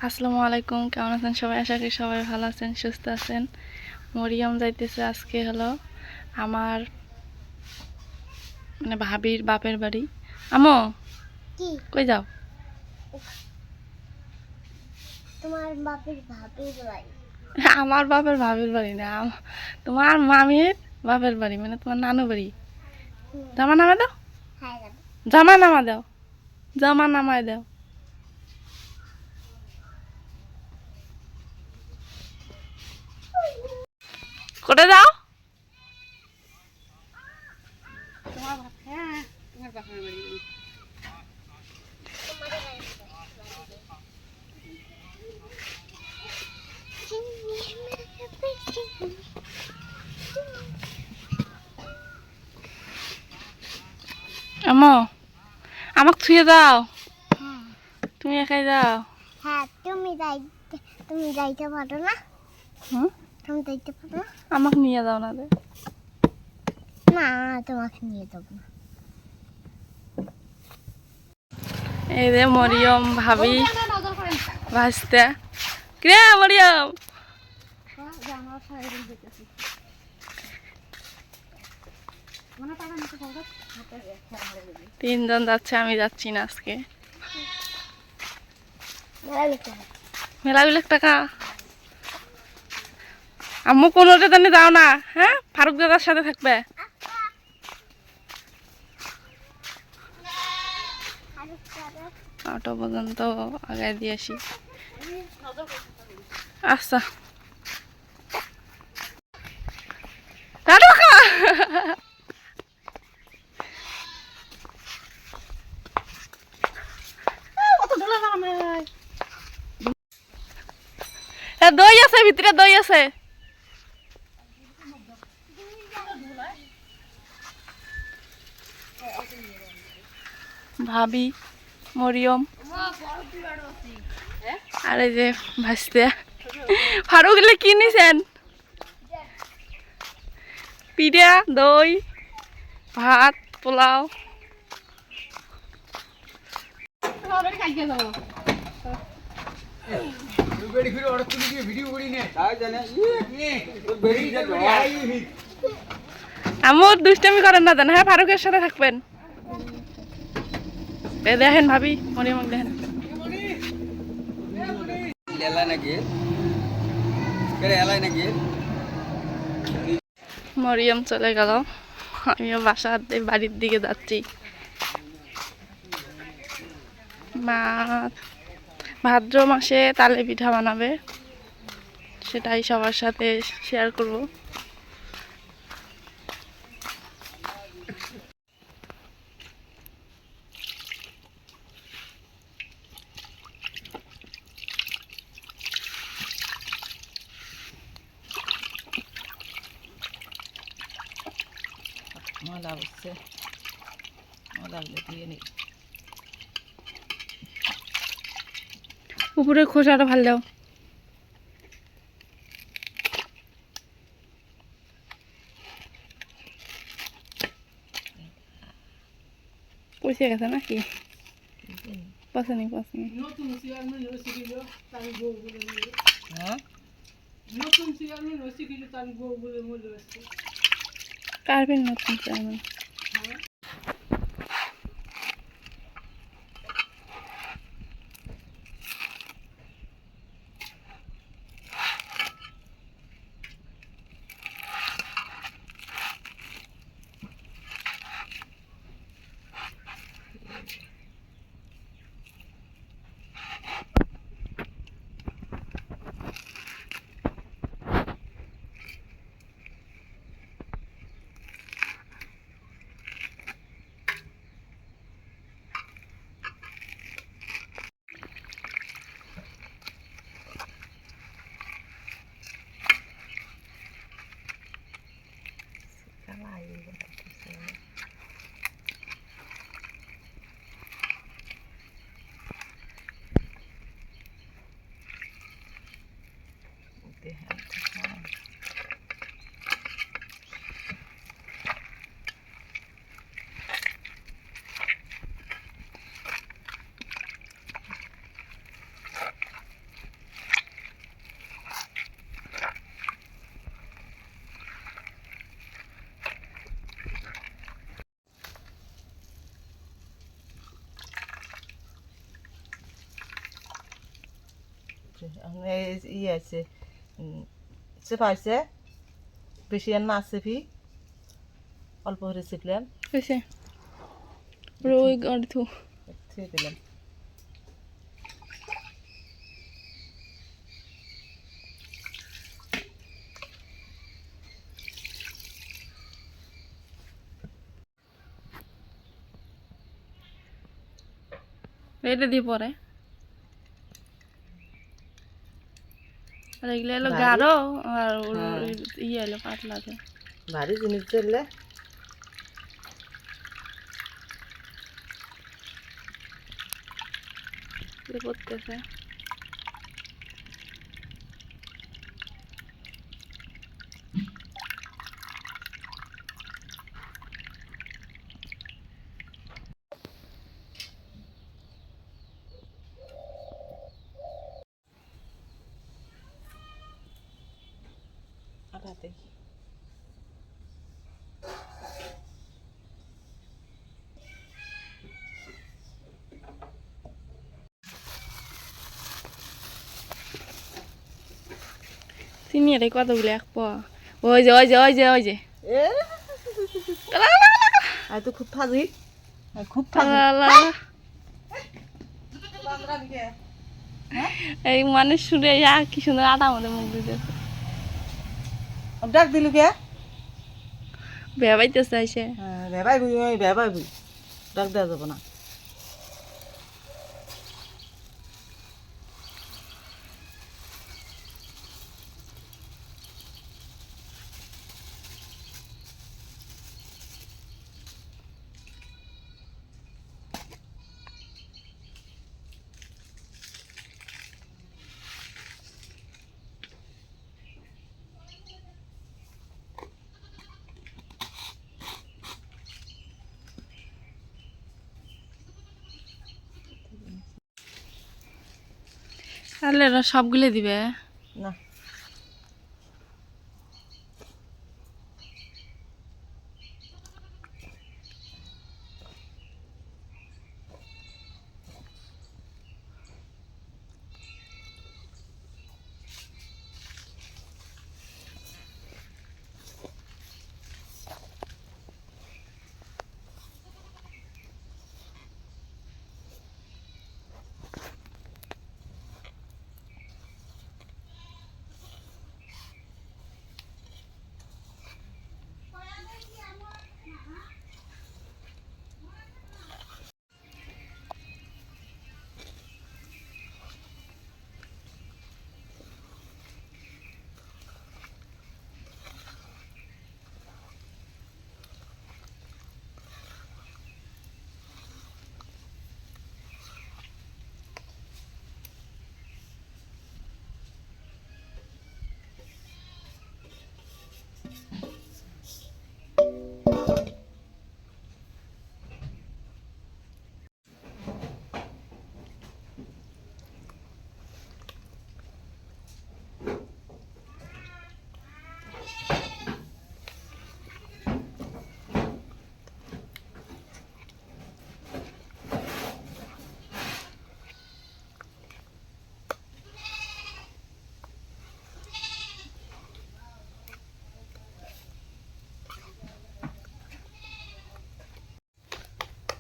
আসসালামু আলাইকুম, কেমন আছেন সবাই? আশা করি সবাই ভালো আছেন, সুস্থ আছেন। মরিয়ম যাইতেছে আজকে হলো আমার ভাবির বাপের বাড়ি। আমো কই যাও? তোমার বাপের ভাবির বাড়ি? আমার বাপের ভাবির বাড়ি না, তোমার মামির বাপের বাড়ি, মানে তোমার নানু বাড়ি। জামা নামা দাও, হ্যাঁ, জামা নামা দাও, জামা নামায় দাও। কোটে যাও? তোমার বাপের বাড়ি। আমো আমাকে ছুঁয়ে দাও, তুমি একাই যাও। হ্যাঁ, তুমি যাইতে পারো না? তুমি যাইতে পারো না? আমাকে নিয়ে যাও না রে। না, তোমাকে নিয়ে যাবো না। এই রে মরিয়ম ভাবি ভাসতে। কে মরিয়ম? তিনজন যাচ্ছে, আমি যাচ্ছি না আজকে। মেলা বিলেক টাকা আম্মু কোনোটা জানি যাও না। হ্যাঁ, ফারুক দাদার সাথে থাকবে। অটো পর্যন্ত আগে দিয়ে আসি। আচ্ছা দই আছে ভিতরে, দই আছে। ভাবি মরিয়ম আর এই যে ভাসতে ফারুক এলে কি নিছেন? পিঠা, দই, ভাত, পোলাও। আমার দুষ্টামি করেন না, জান? হ্যাঁ, ফারুকের সাথে থাকবেন। দেখেন ভাবি মরিয়ম দেখেন। মরিয়ম চলে গেল, আমিও বাড়ির দিকে যাচ্ছি। মা ভাদ্র মাসে তালে পিঠা বানাবে, সেটাই সবার সাথে শেয়ার করব। মজা হচ্ছে, মজা দিয়ে নি। উপরে খোসাটা ভাল দাও। পয়সা গেছে নাকি? পছনি পছনি কারবেন নতুন চেয়ারম্যান। এখন ইয়ে আছে চেপা আছে বেশি আর না চেপি অল্প করে চেপলাম হয়েছে ওই অর্থ থুয়ে দিলাম এটা দিয়ে পরে আর এগুলো এলো ভারী। গাঢ় আর ওর হ্যাঁ। ইয়ে এলো পাতলাতে ভারী জিনিস চললে পড়তেছে আটাতে চিনি এটাই কতগুলো এক পা ওই যে ওই যে ওই যে ওই যে এ আর তো খুব ফাজি খুব ফাজি এই মানুষ শুনে কি সুন্দর আটা আমাদের মুখ দিতেছে ডাক দিলু কে ভেবাইতেছে এসে হ্যাঁ ভেবাই বুঝি ওই ভেবাই বুঝি ডাক দেওয়া যাবো না তাহলে এরা সবগুলো দিবে না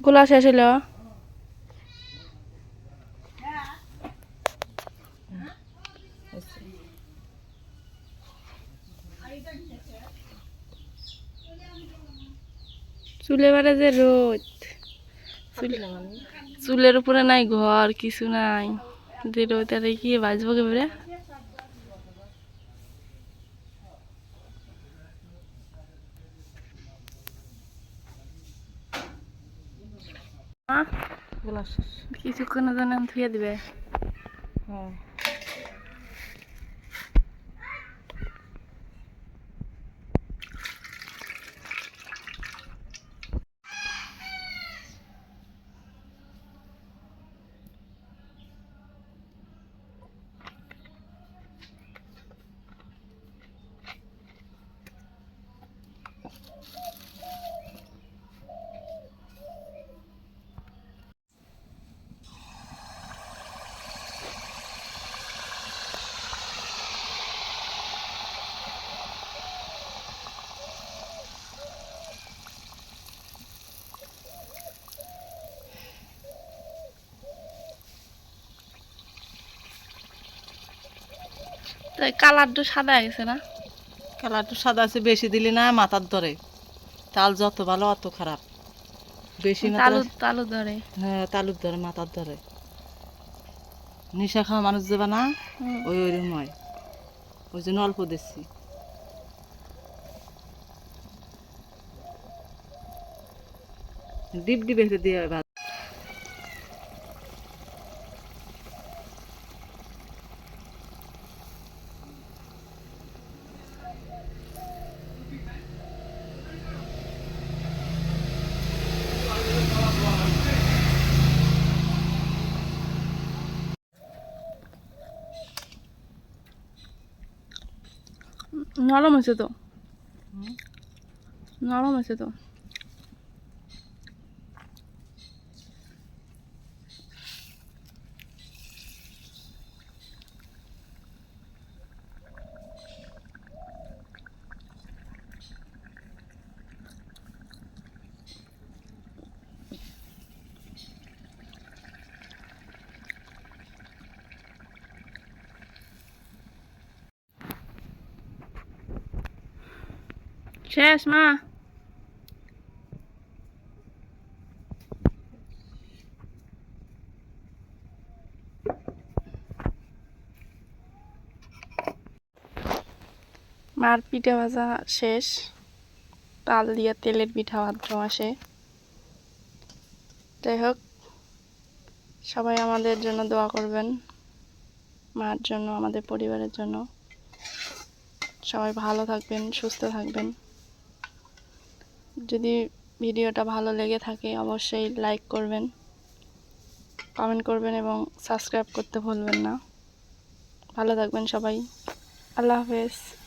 গোলা শেষ হলো চুলে বেড়ে যে রোদ চুলের উপরে নাই ঘর কিছু নাই যে রোদ আর কি বাজবো কেবরে গোলা কিছুক্ষণের জন্য ধুয়ে দিবে হ্যাঁ তো কালারটা সাদা হয়ে গেছে না? কালারটা সাদা আছে, বেশি দিলি না মাথার ধরে। তাল যত ভালো অত খারাপ, বেশি না তালু তো- তালু ধরে। হ্যাঁ তালুর ধরে, মাথার ধরে। নেশা খাওয়া মানুষ দেবে না, হুম। ওইরকম হয়। ওই জন্য অল্প দিচ্ছি। ডিপ ডিপ একটু দিয়ে ভাত। নরম হয়েছে তো, হুম। নরম হয়েছে তো। শেষ মা। মার পিঠা ভাজা শেষ, তাল দিয়ে তেলের পিঠা ভাদ্র মাসে। যাই হোক, সবাই আমাদের জন্য দোয়া করবেন, মার জন্য, আমাদের পরিবারের জন্য। সবাই ভালো থাকবেন, সুস্থ থাকবেন। যদি ভিডিওটা ভালো লেগে থাকে অবশ্যই লাইক করবেন, কমেন্ট করবেন এবং সাবস্ক্রাইব করতে ভুলবেন না। ভালো থাকবেন সবাই। আল্লাহ হাফেজ।